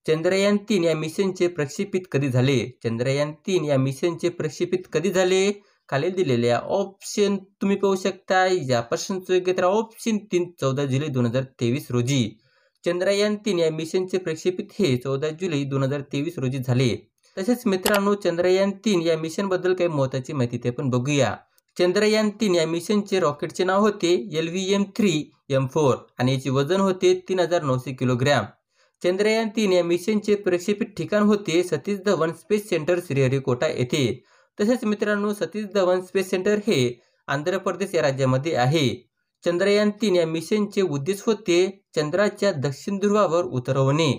चंद्रयान-3 या मिशनचे प्रक्षेपित कधी झाले? चंद्रयान-3 या मिशनचे प्रक्षेपित कधी झाले? खालील दिलेल्या ऑप्शन तुम्ही पाहू शकता. या प्रश्नाचं योग्य उत्तर ऑप्शन 3 14 जुलै 2023 रोजी. चंद्रयान-3 या मिशनचे प्रक्षेपित हे 14 जुलै 2023 रोजी झाले. तसेच मित्रांनो, चंद्रयान-3 या मिशनबद्दल काही महत्त्वाची माहिती ते पण बघूया. चंद्रयान-3 या मिशनचे रॉकेटचे नाव होते LVM-3M4 आणि याचे वजन होते 3900 किलोग्रॅम. चंद्रयान-3 या मिशनचे प्रक्षेपित ठिकाण होते सतीश धवन स्पेस सेंटर श्रीहरिकोटा येथे. तसेच मित्रांनो, सतीश धवन स्पेस सेंटर हे आंध्र प्रदेश या राज्यामध्ये आहे. चंद्रयान-3 या मिशनचे उद्देश होते चंद्राच्या दक्षिण ध्रुवावर उतरवणे.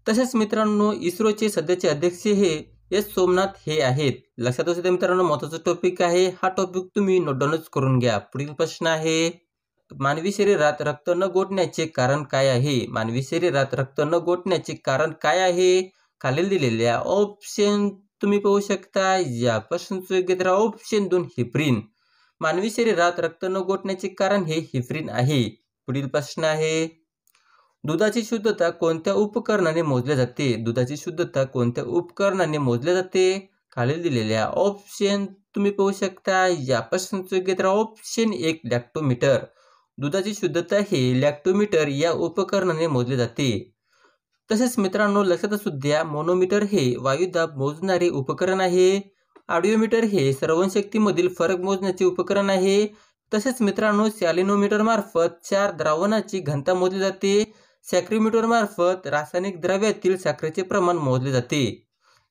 तसेच मित्रांनो, इस्रोचे सध्याचे अध्यक्ष हे एस सोमनाथ हे आहेत. लक्षात असू द्या मित्रांनो, महत्त्वाचा टॉपिक आहे. हा टॉपिक तुम्ही नोट डाऊनच करून घ्या. पुढील प्रश्न आहे, मानवी शरीरात रक्त न गोठण्याचे कारण काय आहे? मानवी शरीरात रक्त न गोठण्याचे कारण काय आहे? खालील दिलेल्या ऑप्शन तुम्ही पाहू शकता. या प्रश्नाचं योग्य उत्तर ऑप्शन 2 हिप्रिन. मानवी शरीरात रक्त न गोठण्याचे कारण हे हिप्रिन आहे. पुढील प्रश्न आहे, दुधाची शुद्धता कोणत्या उपकरणाने मोजले जाते? दुधाची शुद्धता कोणत्या उपकरणाने मोजले जाते? खालील दिलेल्या ऑप्शन तुम्ही पाहू शकता. या प्रश्नाचं योग्य उत्तर ऑप्शन 1 लॅक्टोमीटर. दुधाची शुद्धता हे लॅक्टोमीटर या उपकरणाने मोजले जाते. तसेच मित्रांनो, लक्षात असू द्या, मोनोमीटर हे वायुदाब मोजणारे उपकरण आहे. ऑडिओमीटर हे श्रवणशक्तीमधील फरक मोजण्याचे उपकरण आहे. तसेच मित्रांनो, सॅलिनोमीटर मार्फत क्षार द्रावणाची घनता मोजली जाते. सॅक्रोमीटर मार्फत रासायनिक द्रव्यातील साखरेचे प्रमाण मोजले जाते.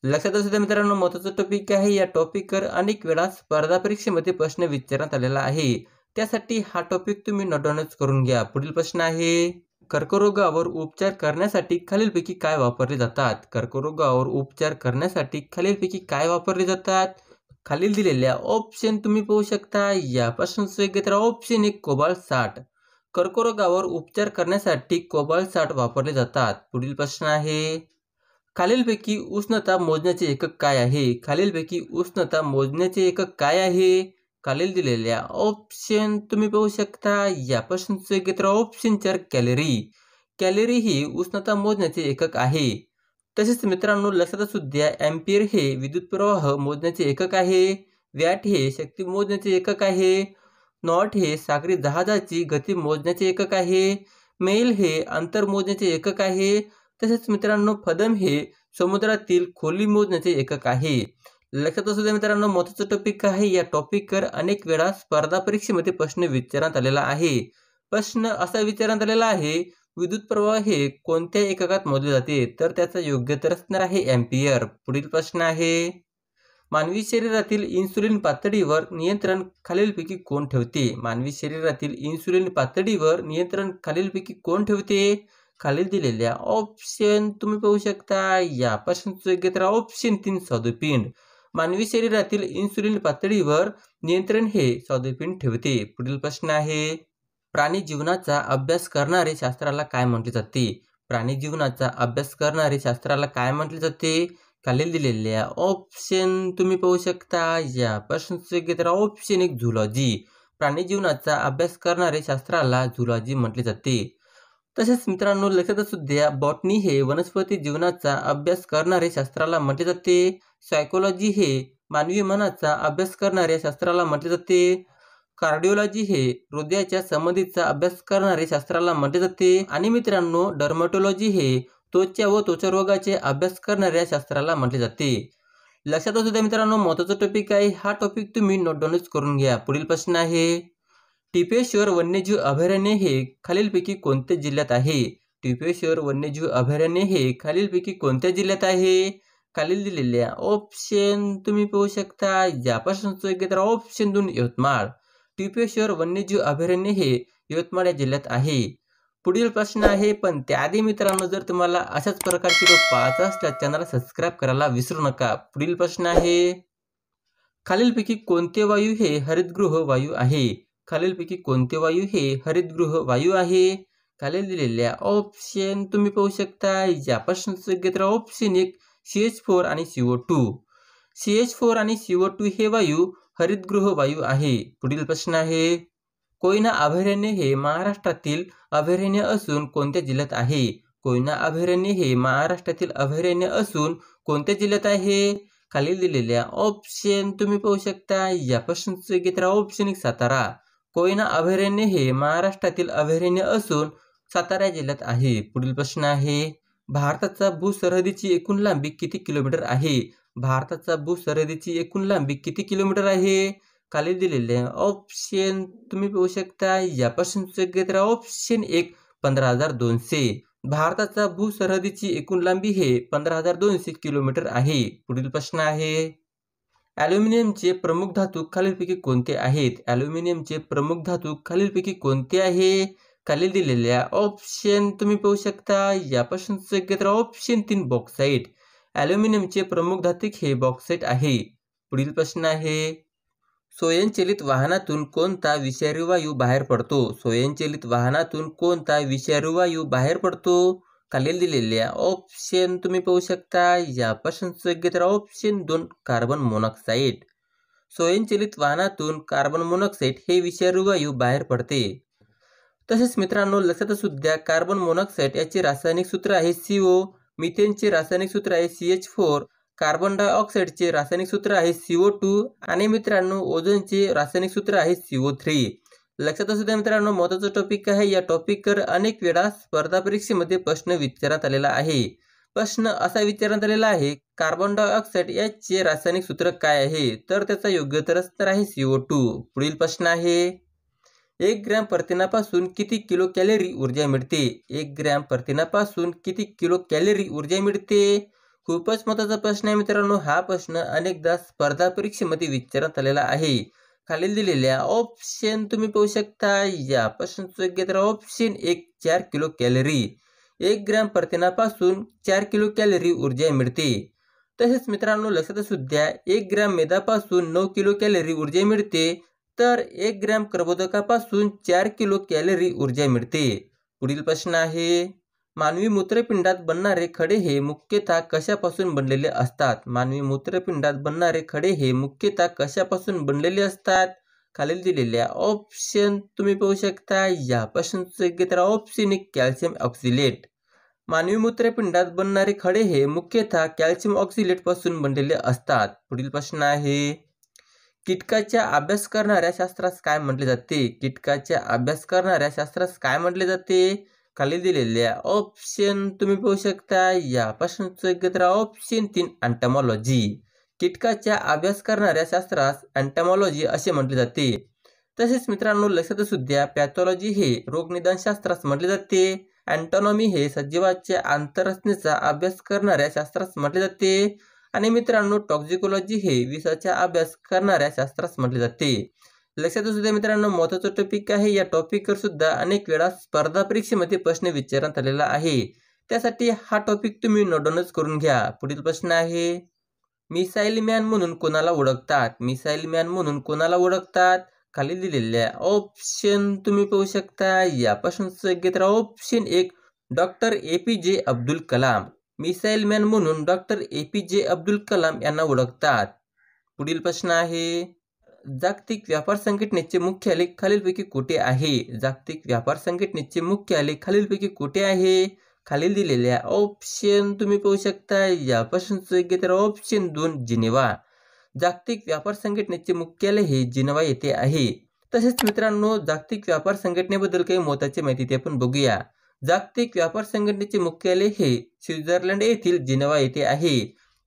लक्षात असू द्या मित्रांनो, महत्त्वाचा टॉपिक आहे. या टॉपिकवर अनेक वेळा स्पर्धा परीक्षेमध्ये प्रश्न विचारण्यात आलेला आहे. त्यासाठी हा टॉपिक तुम्ही नोट डाऊनच करून घ्या. पुढील प्रश्न आहे, कर्करोगावर उपचार करण्यासाठी खालीलपैकी काय वापरले जातात? कर्करोगावर उपचार करण्यासाठी खालीलपैकी काय वापरले जातात? खालील दिलेल्या ऑप्शन तुम्ही पाहू शकता. या प्रश्नाचं योग्य उत्तर ऑप्शन 1 कोबाल्ट 60. कर्करोगावर उपचार करण्यासाठी कोबाल्ट 60 वापरले जातात. पुढील प्रश्न आहे, खालीलपैकी उष्णता मोजण्याचे एकक काय आहे? खालीलपैकी उष्णता मोजण्याचे एकक काय आहे? खालील दिलेल्या ऑप्शन तुम्ही पाहू शकता. या प्रश्नाचं योग्य उत्तर ऑप्शन 4 कॅलरी. कॅलरी ही उष्णता मोजण्याचे एकक आहे. तसेच मित्रांनो, लक्षात असू द्या, एम्पियर हे विद्युत प्रवाह मोजण्याचे एकक आहे. वॅट हे शक्ती मोजण्याचे एकक आहे. नॉट हे सागरी जहाजाची गती मोजण्याचे एकक आहे. मैल हे अंतर मोजण्याचे एकक आहे. तसेच मित्रांनो, फदम हे समुद्रातील खोली मोजण्याचे एकक आहे. लक्षात असू द्या मित्रांनो, महत्त्वाचा टॉपिक आहे. या टॉपिकवर अनेक वेळा स्पर्धा परीक्षेमध्ये प्रश्न विचारण्यात आलेला आहे. प्रश्न असा विचारण्यात आलेला आहे, विद्युत प्रवाह हे कोणत्या एककात मोजले जाते? तर त्याचा योग्य उत्तर असणार आहे एम्पियर. पुढील प्रश्न आहे, मानवी शरीरातील इन्सुलिन पातळीवर नियंत्रण खालीलपैकी कोण ठेवते? मानवी शरीरातील इन्सुलिन पातळीवर नियंत्रण खालीलपैकी कोण ठेवते? खालील दिलेल्या ऑप्शन तुम्ही पाहू शकता. या प्रश्नाचं योग्य उत्तर ऑप्शन 3 स्वादुपिंड. मानवी शरीरातील इन्सुलिन पातळीवर नियंत्रण हे स्वादुपिंड ठेवते. पुढील प्रश्न आहे, प्राणी जीवनाचा अभ्यास करणारे शास्त्राला काय म्हटले जाते? प्राणी जीवनाचा अभ्यास करणारे शास्त्राला काय म्हटले जाते? खालील दिलेल्या ऑप्शन तुम्ही पाहू शकता. या प्रश्नाचं योग्य उत्तर ऑप्शन 1 झुलॉजी. प्राणी जीवनाचा अभ्यास करणारे शास्त्राला झुलॉजी म्हटले जाते. तसेच मित्रांनो, लक्षात असू द्या, बॉटनी हे वनस्पती जीवनाचा अभ्यास करणारे शास्त्राला म्हटले जाते. सायकोलॉजी हे मानवी मनाचा अभ्यास करणाऱ्या शास्त्राला म्हटले जाते. कार्डिओलॉजी हे हृदयाच्या संबंधीचा अभ्यास करणारे शास्त्राला म्हटले जाते. आणि मित्रांनो, डर्मॅटोलॉजी हे त्वचा व त्वचारोगाचे अभ्यास करणाऱ्या शास्त्राला म्हटले जाते. लक्षात असू द्या मित्रांनो, महत्त्वाचा टॉपिक आहे. हा टॉपिक तुम्ही नोट डाऊनच करून घ्या. पुढील प्रश्न आहे, टिपेश्वर वन्यजीव अभयारण्य हे खालीलपैकी कोणत्या जिल्ह्यात आहे? टिपेश्वर वन्यजीव अभयारण्य हे खालीलपैकी कोणत्या जिल्ह्यात आहे? खालील दिलेल्या ऑप्शन तुम्ही पाहू शकता. या प्रश्नाचं योग्य उत्तर ऑप्शन 2 यवतमाळ. टिपेश्वर वन्यजीव अभयारण्य हे यवतमाळ या जिल्ह्यात आहे. पुढील प्रश्न आहे, पण त्याआधी मित्रांनो, जर तुम्हाला अशाच प्रकारचे व्हिडिओ पाहायचे असल्यास चॅनलला सबस्क्राईब करायला विसरू नका. पुढील प्रश्न आहे, खालीलपैकी कोणते वायू हे हरितगृह वायू आहे? खालीलपैकी कोणते वायू हे हरितगृह वायू आहे? खालील दिलेल्या ऑप्शन तुम्ही पाहू शकता. या प्रश्नाचं योग्य उत्तर ऑप्शन 1 CH4 आणि CO2. CH4 आणि CO2 हे वायू हरितगृह वायू आहे. पुढील प्रश्न आहे, कोयना अभयारण्य हे महाराष्ट्रातील अभयारण्य असून कोणत्या जिल्ह्यात आहे? कोयना अभयारण्य हे महाराष्ट्रातील अभयारण्य असून कोणत्या जिल्ह्यात आहे? खालील दिलेल्या ऑप्शन तुम्ही पाहू शकता. या प्रश्नाचं योग्य उत्तर ऑप्शन 1 सातारा. कोयना अभयारण्य हे महाराष्ट्रातील अभयारण्य असून सातारा जिल्ह्यात आहे. पुढील प्रश्न आहे, भारताचा भूसरहदीची एकूण लांबी किती किलोमीटर आहे? भारताचा भूसरहदीची एकूण लांबी किती किलोमीटर आहे? खालील दिलेले ऑप्शन तुम्ही पाहू शकता. या प्रश्नाचं योग्य उत्तर ऑप्शन 1 15,200. भारताचा भूसरहदीची एकूण लांबी हे 15,200 किलोमीटर आहे. पुढील प्रश्न आहे, ॲल्युमिनियमचे प्रमुख धातू खालीलपैकी कोणते आहेत? ॲल्युमिनियमचे प्रमुख धातू खालीलपैकी कोणते आहे? खालील दिलेल्या ऑप्शन तुम्ही पाहू शकता. या प्रश्नाचं योग्य उत्तर ऑप्शन 3 बॉक्साईट. ॲल्युमिनियमचे प्रमुख धातू हे बॉक्साईट आहे. पुढील प्रश्न आहे, स्वयंचलित वाहनातून कोणता विषारी वायू बाहेर पडतो? स्वयंचलित वाहनातून कोणता विषारी वायू बाहेर पडतो? खालील दिलेल्या ऑप्शन तुम्ही पाहू शकता. या प्रश्नाचं योग्य उत्तर ऑप्शन 2 कार्बन मोनॉक्साईड. स्वयंचलित वाहनातून कार्बन मोनॉक्साईड हे विषारी वायू बाहेर पडते. तसेच मित्रांनो लक्षात असू द्या, कार्बन मोनॉक्साईड याचे रासायनिक सूत्र आहे CO, मिथेनचे रासायनिक सूत्र आहे CH4, कार्बन डायऑक्साईडचे रासायनिक सूत्र आहे CO2 आणि मित्रांनो ओझोनचे रासायनिक सूत्र आहे CO3. लक्षात असू द्या मित्रांनो, महत्त्वाचा टॉपिक आहे. या टॉपिकवर अनेक वेळा स्पर्धा परीक्षेमध्ये प्रश्न विचारण्यात आलेला आहे. प्रश्न असा विचारण्यात आलेला आहे, कार्बन डायऑक्साईड याचे रासायनिक सूत्र काय आहे? तर त्याचा योग्य उत्तर असणार आहे CO2. पुढील प्रश्न आहे, 1 ग्रॅम प्रथिनापासून किती किलो कॅलरी ऊर्जा मिळते? 1 ग्रॅम प्रथिनापासून किती किलो कॅलरी ऊर्जा मिळते? खूपच महत्त्वाचा प्रश्न आहे मित्रांनो. हा प्रश्न अनेकदा स्पर्धा परीक्षेमध्ये विचारण्यात आलेला आहे. खालील दिलेल्या ऑप्शन तुम्ही पाहू शकता. या प्रश्नाचं योग्य उत्तर ऑप्शन 1 4 किलो कॅलरी. 1 ग्रॅम प्रथिनापासून 4 किलो कॅलरी ऊर्जा मिळते. तसेच मित्रांनो लक्षात असू द्या, 1 ग्रॅम मेदापासून 9 किलो कॅलरी ऊर्जा मिळते, तर 1 ग्रॅम कर्बोदकापासून 4 किलो कॅलरी ऊर्जा मिळते. पुढील प्रश्न आहे, मानवी मूत्रपिंडात बनणारे खडे हे मुख्यतः कशापासून बनलेले असतात? मानवी मूत्रपिंडात बनणारे खडे हे मुख्यतः कशापासून बनलेले असतात? खालील दिलेल्या ऑप्शन तुम्ही पाहू शकता. या प्रश्नाचं योग्य उत्तर ऑप्शन 1 कॅल्शियम ऑक्सिलेट. मानवी मूत्रपिंडात बनणारे खडे हे मुख्यतः कॅल्शियम ऑक्सिलेट पासून बनलेले असतात. पुढील प्रश्न आहे, कीटकाचा अभ्यास करणाऱ्या शास्त्रास काय म्हटले जाते? कीटकाचा अभ्यास करणाऱ्या शास्त्रास काय म्हटले जाते? खाली दिलेल्या ऑप्शन तुम्ही पाहू शकता. या प्रश्नाचं योग्य उत्तर ऑप्शन 3 एंटॉमॉलॉजी. कीटकाचा अभ्यास करणाऱ्या शास्त्रास एंटॉमॉलॉजी असे म्हटले जाते. तसेच मित्रांनो लक्षात असू द्या, पॅथॉलॉजी हे रोगनिदान शास्त्रास म्हटले जाते. अँटॉनॉमी हे सजीवाच्या आंतररचनेचा अभ्यास करणाऱ्या शास्त्रास म्हटले जाते. आणि मित्रांनो टॉक्झिकोलॉजी हे विषाचा अभ्यास करणाऱ्या शास्त्रास म्हटले जाते. लक्षात असू द्या मित्रांनो, महत्त्वाचा टॉपिक आहे. या टॉपिकवर सुद्धा अनेक वेळा स्पर्धा परीक्षेमध्ये प्रश्न विचारण्यात आलेला आहे. त्यासाठी हा टॉपिक तुम्ही नोट डाऊनच करून घ्या. पुढील प्रश्न आहे, मिसाईल मॅन म्हणून कोणाला ओळखतात? मिसाईल मॅन म्हणून कोणाला ओळखतात? खाली दिलेल्या ऑप्शन तुम्ही पाहू शकता. या प्रश्नाचं योग्य उत्तर option 1 doctor APJ Abdul Kalam. Missile man म्हणून डॉक्टर APJ अब्दुल कलाम यांना ओळखतात. पुढील प्रश्न आहे, जागतिक व्यापार संघटनेचे मुख्यालय खालीलपैकी कुठे आहे? जागतिक व्यापार संघटनेचे मुख्यालय खालीलपैकी कुठे आहे? खालील दिलेल्या ऑप्शन तुम्ही पाहू शकता. या प्रश्नाचं योग्य उत्तर ऑप्शन 2 जिनेवा. जागतिक व्यापार संघटनेचे मुख्यालय हे जिनेवा येथे आहे. तसेच मित्रांनो जागतिक व्यापार संघटनेबद्दल काही महत्त्वाची माहिती ते आपण बघूया. जागतिक व्यापार संघटनेचे मुख्यालय हे स्वित्झर्लंड येथील जिनेवा येथे आहे.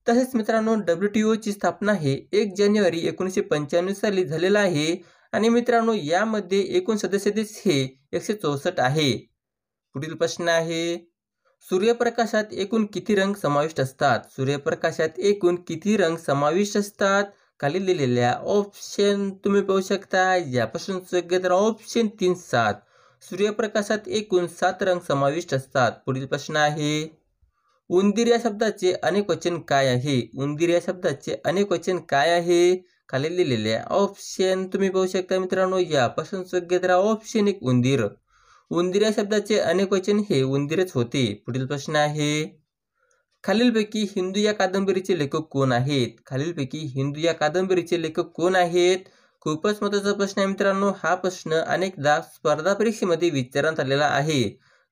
तसेच मित्रांनो WTO ची स्थापना हे 1 जानेवारी 1995 साली झालेला आहे. आणि मित्रांनो यामध्ये एकूण सदस्य देश हे 164 आहे. पुढील प्रश्न आहे, सूर्यप्रकाशात एकूण किती रंग समाविष्ट असतात? सूर्यप्रकाशात एकूण किती रंग समाविष्ट असतात? खाली दिलेल्या ऑप्शन तुम्ही पाहू शकता. या प्रश्नाचं योग्य उत्तर ऑप्शन 3 7. सूर्यप्रकाशात एकूण 7 रंग समाविष्ट असतात. पुढील प्रश्न आहे, उंदीर या शब्दाचे अनेकवचन काय आहे? उंदीर या शब्दाचे अनेकवचन काय आहे? खाली दिलेल्या ऑप्शन तुम्ही पाहू शकता मित्रांनो. या प्रश्नाचं योग्य उत्तर ऑप्शन 1 उंदीर. उंदीर या शब्दाचे अनेकवचन हे उंदीरच होते. पुढील प्रश्न आहे, खालीलपैकी हिंदू या कादंबरीचे लेखक कोण आहेत? खालीलपैकी हिंदू या कादंबरीचे लेखक कोण आहेत? खूपच महत्त्वाचा प्रश्न आहे मित्रांनो. हा प्रश्न अनेकदा स्पर्धा परीक्षेमध्ये विचारण्यात आलेला आहे.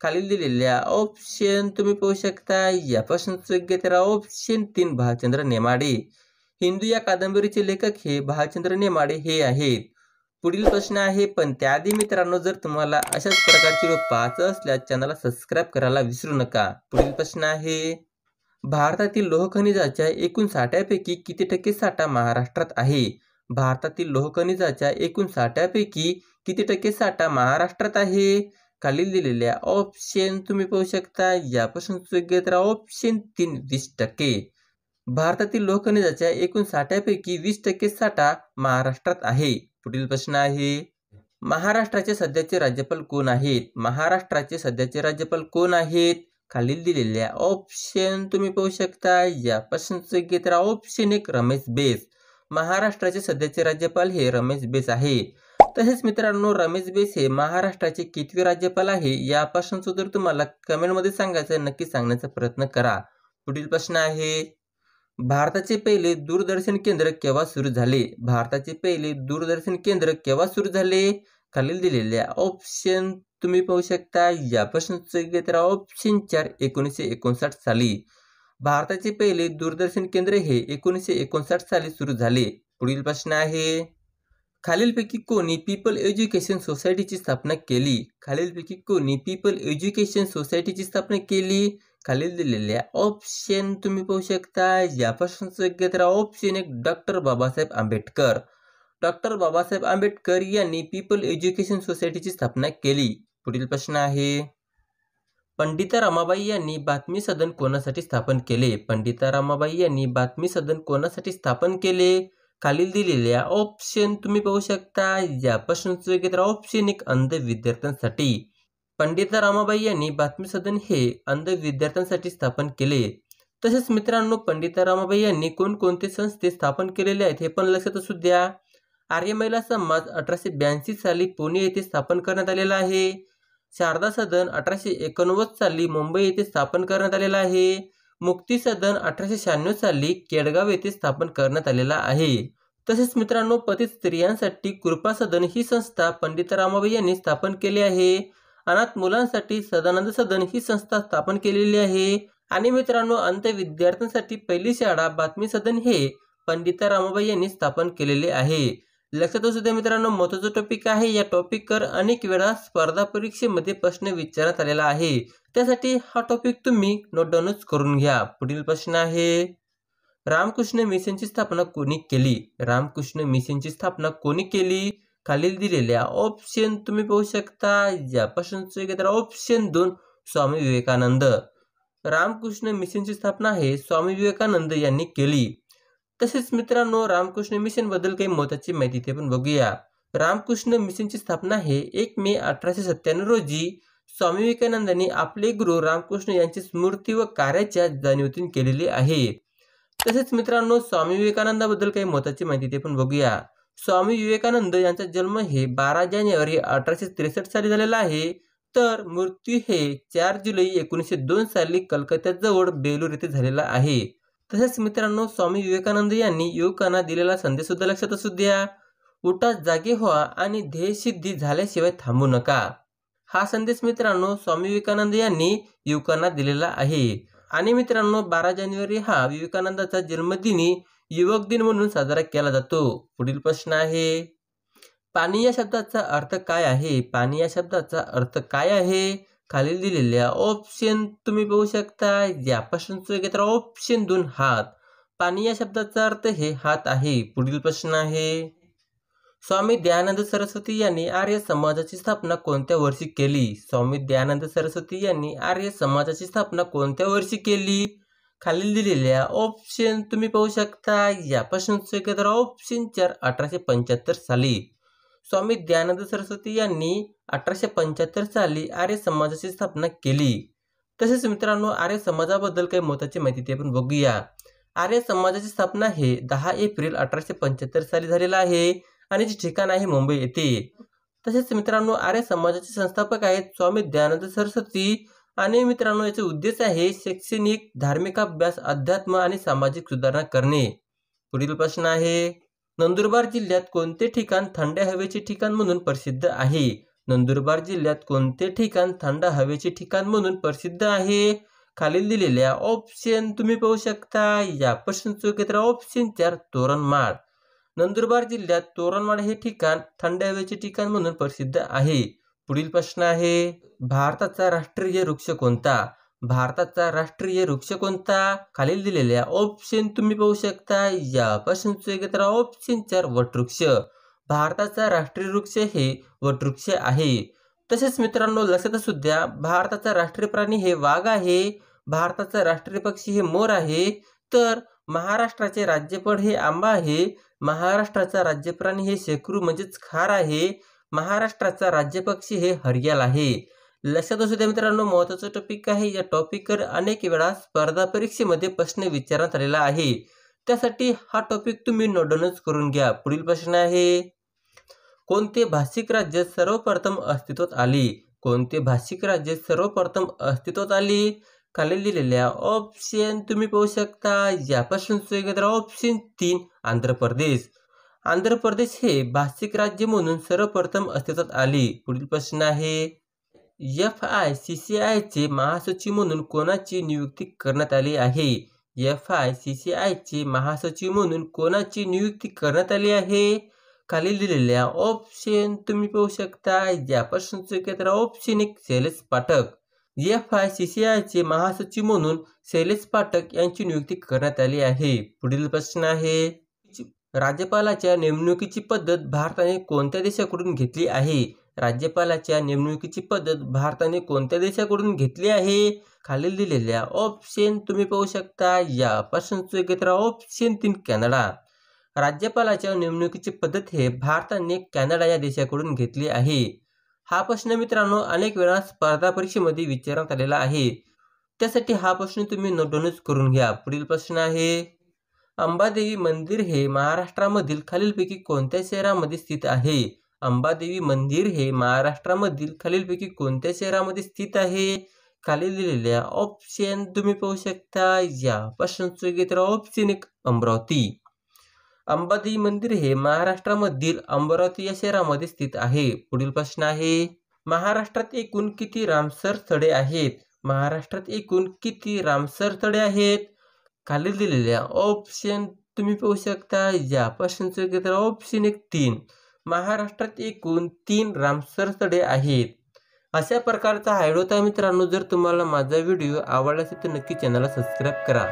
खालील दिलेल्या ऑप्शन तुम्ही पाहू शकता या प्रश्नाचं योग्य उत्तर ऑप्शन 3 भालचंद्र नेमाडे. हिंदू या कादंबरीचे लेखक हे भालचंद्र नेमाडे हे आहेत. पुढील प्रश्न आहे, पण त्याआधी मित्रांनो जर तुम्हाला अशाच प्रकारचे व्हिडिओ पाहायचं असल्यास चॅनलला सबस्क्राईब करायला विसरू नका. पुढील प्रश्न आहे, भारतातील लोह खनिजाच्या एकूण साठ्यापैकी किती टक्के साठा महाराष्ट्रात आहे? भारतातील लोह खनिजाच्या एकूण साठ्यापैकी किती टक्के साठा महाराष्ट्रात आहे? खालील दिलेल्या ऑप्शन तुम्ही पाहू शकता या प्रश्नाचं योग्य उत्तर ऑप्शन 3 20%. भारतातील लोह खनिजाच्या एकूण साठ्यापैकी 20% साठा महाराष्ट्रात आहे. पुढील प्रश्न आहे, महाराष्ट्राचे सध्याचे राज्यपाल कोण आहेत? महाराष्ट्राचे सध्याचे राज्यपाल कोण आहेत? खालील दिलेल्या ऑप्शन तुम्ही पाहू शकता या प्रश्नाचं योग्य उत्तर ऑप्शन 1 रमेश बैस. महाराष्ट्राचे सध्याचे राज्यपाल हे रमेश बैस आहे. तसेच मित्रांनो रमेश बैस हे महाराष्ट्राचे कितवे राज्यपाल आहे या प्रश्नाचं उत्तर तुम्हाला कमेंटमध्ये सांगायचं, नक्की सांगण्याचा प्रयत्न करा. पुढील प्रश्न आहे, भारताचे पहिले दूरदर्शन केंद्र केव्हा सुरू झाले? भारताचे पहिले दूरदर्शन केंद्र केव्हा सुरू झाले? खालील दिलेल्या ऑप्शन तुम्ही पाहू शकता या प्रश्नाचं योग्य उत्तर ऑप्शन 4 1959 साली. भारताचे पहिले दूरदर्शन केंद्र हे 1959 साली सुरू झाले. पुढील प्रश्न आहे, खालीलपैकी कोणी पीपल एज्युकेशन सोसायटीची स्थापना केली? खालीलपैकी कोणी पीपल एज्युकेशन सोसायटीची स्थापना केली? खालील दिलेल्या ऑप्शन तुम्ही पाहू शकता या प्रश्नाचं योग्य उत्तर option 1 doctor Babasaheb Ambedkar. Doctor Babasaheb Ambedkar यांनी पीपल एज्युकेशन सोसायटीची स्थापना केली. पुढील प्रश्न आहे, पंडिता रमाबाई यांनी बातमी सदन कोणासाठी स्थापन केले? पंडिता रमाबाई यांनी बातमी सदन कोणासाठी स्थापन केले? खालील दिलेल्या ऑप्शन तुम्ही पाहू शकता या प्रश्नाचं योग्य उत्तर ऑप्शन 1 अंध विद्यार्थ्यांसाठी. पंडिता रमाबाई यांनी बातमी सदन हे अंध विद्यार्थ्यांसाठी स्थापन केले. तसेच मित्रांनो पंडिता रमाबाई यांनी कोणकोणते संस्थे स्थापन केलेले आहेत हे पण लक्षात असू द्या. आर्य महिला समाज 1882 साली पुणे येथे स्थापन करण्यात आलेला आहे. शारदा सदन 1889 साली मुंबई येथे स्थापन करण्यात आलेला आहे. मुक्ती सदन 1896 साली केडगाव येथे स्थापन करण्यात आलेला आहे. तसेच मित्रांनो पतित स्त्रियांसाठी कृपा सदन ही संस्था पंडिता रमाबाई यांनी स्थापन केली आहे. अनाथ मुलांसाठी सदानंद सदन ही संस्था स्थापन केलेली आहे. आणि मित्रांनो अंध विद्यार्थ्यांसाठी पहिली शाळा बातमी सदन हे पंडिता रमाबाई यांनी स्थापन केलेले आहे. लक्षात असू द्या मित्रांनो, महत्त्वाचा टॉपिक आहे. या टॉपिकवर अनेक वेळा स्पर्धा परीक्षेमध्ये प्रश्न विचारण्यात आलेला आहे. त्यासाठी हा टॉपिक तुम्ही नोट डाऊनच करून घ्या. पुढील प्रश्न आहे, रामकृष्ण मिशनची स्थापना कोणी केली? रामकृष्ण मिशनची स्थापना कोणी केली? खालील दिलेल्या ऑप्शन तुम्ही पाहू शकता या प्रश्नाचं योग्य उत्तर ऑप्शन 2 स्वामी विवेकानंद. रामकृष्ण मिशनची स्थापना हे स्वामी विवेकानंद यांनी केली. तसेच मित्रांनो रामकृष्ण मिशन बद्दल काही महत्त्वाची माहिती ते पण बघूया. रामकृष्ण मिशनची स्थापना हे 1 मे 1897 रोजी स्वामी विवेकानंदांनी आपले गुरु रामकृष्ण यांची स्मृती व कार्याच्या जाणीवेतून केलेली आहे. तसेच मित्रांनो स्वामी विवेकानंदाबद्दल काही महत्त्वाची माहिती ते पण बघूया. स्वामी विवेकानंद यांचा जन्म हे 12 जानेवारी 1863 साली झालेला आहे. तर मृत्यू हे 4 जुलै 1902 साली कलकत्त्याजवळ बेलूर येथे झालेला आहे. तसेच मित्रांनो स्वामी विवेकानंद यांनी युवकांना दिलेला संदेश सुद्धा लक्षात असू द्या. उठा, जागे व्हा आणि ध्येयसिद्धी झाल्याशिवाय थांबू नका. हा संदेश मित्रांनो स्वामी विवेकानंद यांनी युवकांना दिलेला आहे. आणि मित्रांनो 12 जानेवारी हा विवेकानंदाचा जन्मदिनी युवक दिन म्हणून साजरा केला जातो. पुढील प्रश्न आहे, पाणी या शब्दाचा अर्थ काय आहे? पाणी या शब्दाचा अर्थ काय आहे? खालील दिलेल्या ऑप्शन तुम्ही पाहू शकता या प्रश्नाचं योग्य उत्तर ऑप्शन 2 हात. पाणी या शब्दाचा अर्थ हे हात आहे. पुढील प्रश्न आहे, स्वामी दयानंद सरस्वती यांनी आर्य समाजाची स्थापना कोणत्या वर्षी केली? स्वामी दयानंद सरस्वती यांनी आर्य समाजाची स्थापना कोणत्या वर्षी केली? खालील दिलेल्या ऑप्शन तुम्ही पाहू शकता या प्रश्नाचं योग्य उत्तर ऑप्शन 4 1875 साली. स्वामी दयानंद सरस्वती यांनी 1875 साली आर्य समाजाची स्थापना केली. तसेच मित्रांनो आर्य समाजाबद्दल काही महत्त्वाची माहिती ते आपण बघूया. आर्य समाजाची स्थापना हे 10 एप्रिल 1875 साली झालेला आहे आणि जे ठिकाण आहे मुंबई येथे. तसेच मित्रांनो आर्य समाजाचे संस्थापक आहेत स्वामी दयानंद सरस्वती. आणि मित्रांनो याचा उद्देश आहे शैक्षणिक, धार्मिक अभ्यास, अध्यात्म आणि सामाजिक सुधारणा करणे. पुढील प्रश्न आहे, नंदुरबार जिल्ह्यात कोणते ठिकाण थंड हवेचे ठिकाण म्हणून प्रसिद्ध आहे? नंदुरबार जिल्ह्यात कोणते ठिकाण थंड हवेचे ठिकाण म्हणून प्रसिद्ध आहे? खालील दिलेल्या ऑप्शन तुम्ही पाहू शकता. या प्रश्नाचं उत्तर ऑप्शन 4 तोरणमाळ. नंदुरबार जिल्ह्यात तोरणमाळ हे ठिकाण थंड हवेचे ठिकाण म्हणून प्रसिद्ध आहे. पुढील प्रश्न आहे, भारताचा राष्ट्रीय वृक्ष कोणता? भारताचा राष्ट्रीय वृक्ष कोणता? खालील दिलेल्या ऑप्शन तुम्ही पाहू शकता. या प्रश्नाचं उत्तर ऑप्शन 4 वटवृक्ष. भारताचा राष्ट्रीय वृक्ष हे वटवृक्ष आहे. तसेच मित्रांनो लक्षात असू द्या, भारताचा राष्ट्रीय प्राणी हे वाघ आहे. भारताचा राष्ट्रीय पक्षी हे मोर आहे. तर महाराष्ट्राचे राज्यफळ हे आंबा आहे. महाराष्ट्राचा राज्यप्राणी हे शेकरू म्हणजेच खार आहे. महाराष्ट्राचा राज्यपक्षी हे हरियाल आहे. लक्षात असू द्या मित्रांनो, महत्त्वाचा टॉपिक आहे. या टॉपिकवर अनेक वेळा स्पर्धा परीक्षेमध्ये प्रश्न विचारण्यात आलेला आहे. त्यासाठी हा टॉपिक तुम्ही नोट डाऊनच करून घ्या. पुढील प्रश्न आहे, कोणते भाषिक राज्य सर्वप्रथम अस्तित्वात आले? कोणते भाषिक राज्य सर्वप्रथम अस्तित्वात आले? खालील दिलेल्या ऑप्शन तुम्ही पाहू शकता. या प्रश्नाचं उत्तर ऑप्शन 3 आंध्र प्रदेश. आंध्र प्रदेश हे भाषिक राज्य म्हणून सर्वप्रथम अस्तित्वात आले. पुढील प्रश्न आहे, FICCI चे महासचिव म्हणून कोणाची नियुक्ती करण्यात आली आहे? FICCI चे महासचिव म्हणून कोणाची नियुक्ती करण्यात आली आहे? खालील दिलेल्या ऑप्शन तुम्ही पाहू शकता. या प्रश्नाचं उत्तर ऑप्शन 1 शैलेश पाठक. FICCI चे महासचिव म्हणून शैलेश पाठक यांची नियुक्ती करण्यात आली आहे. पुढील प्रश्न आहे, राज्यपालाच्या नेमणुकीची पद्धत भारताने कोणत्या देशाकडून घेतली आहे? राज्यपालाच्या नेमणुकीची पद्धत भारताने कोणत्या देशाकडून घेतली आहे? खालील दिलेल्या ऑप्शन तुम्ही पाहू शकता. या प्रश्नाचं उत्तर ऑप्शन 3 कॅनडा. राज्यपालाच्या नेमणुकीची पद्धत हे भारताने कॅनडा या देशाकडून घेतली आहे. हा प्रश्न मित्रांनो अनेक वेळा स्पर्धा परीक्षेमध्ये विचारण्यात आलेला आहे. त्यासाठी हा प्रश्न तुम्ही नोट डाऊनच करून घ्या. पुढील प्रश्न आहे, अंबादेवी मंदिर हे महाराष्ट्रामधील खालीलपैकी कोणत्या शहरामध्ये स्थित आहे? अंबादेवी मंदिर हे महाराष्ट्रामधील खालीलपैकी कोणत्या शहरामध्ये स्थित आहे? खालील दिलेल्या ऑप्शन तुम्ही पाहू शकता. या प्रश्नाचं उत्तर ऑप्शन 1 अमरावती. अंबादेवी मंदिर हे महाराष्ट्रामधील अमरावती या शहरामध्ये स्थित आहे. पुढील प्रश्न आहे, महाराष्ट्रात एकूण किती रामसर स्थळे आहेत? महाराष्ट्रात एकूण किती रामसर स्थळे आहेत? खालील दिलेल्या ऑप्शन तुम्ही पाहू शकता. या प्रश्नाचं उत्तर ऑप्शन 1 3. महाराष्ट्रात एकूण 3 रामसर स्थळे आहेत. अशा प्रकारचा व्हिडिओ होता मित्रांनो. जर तुम्हाला माझा व्हिडिओ आवडला असेल तर नक्की चॅनलला सबस्क्राईब करा.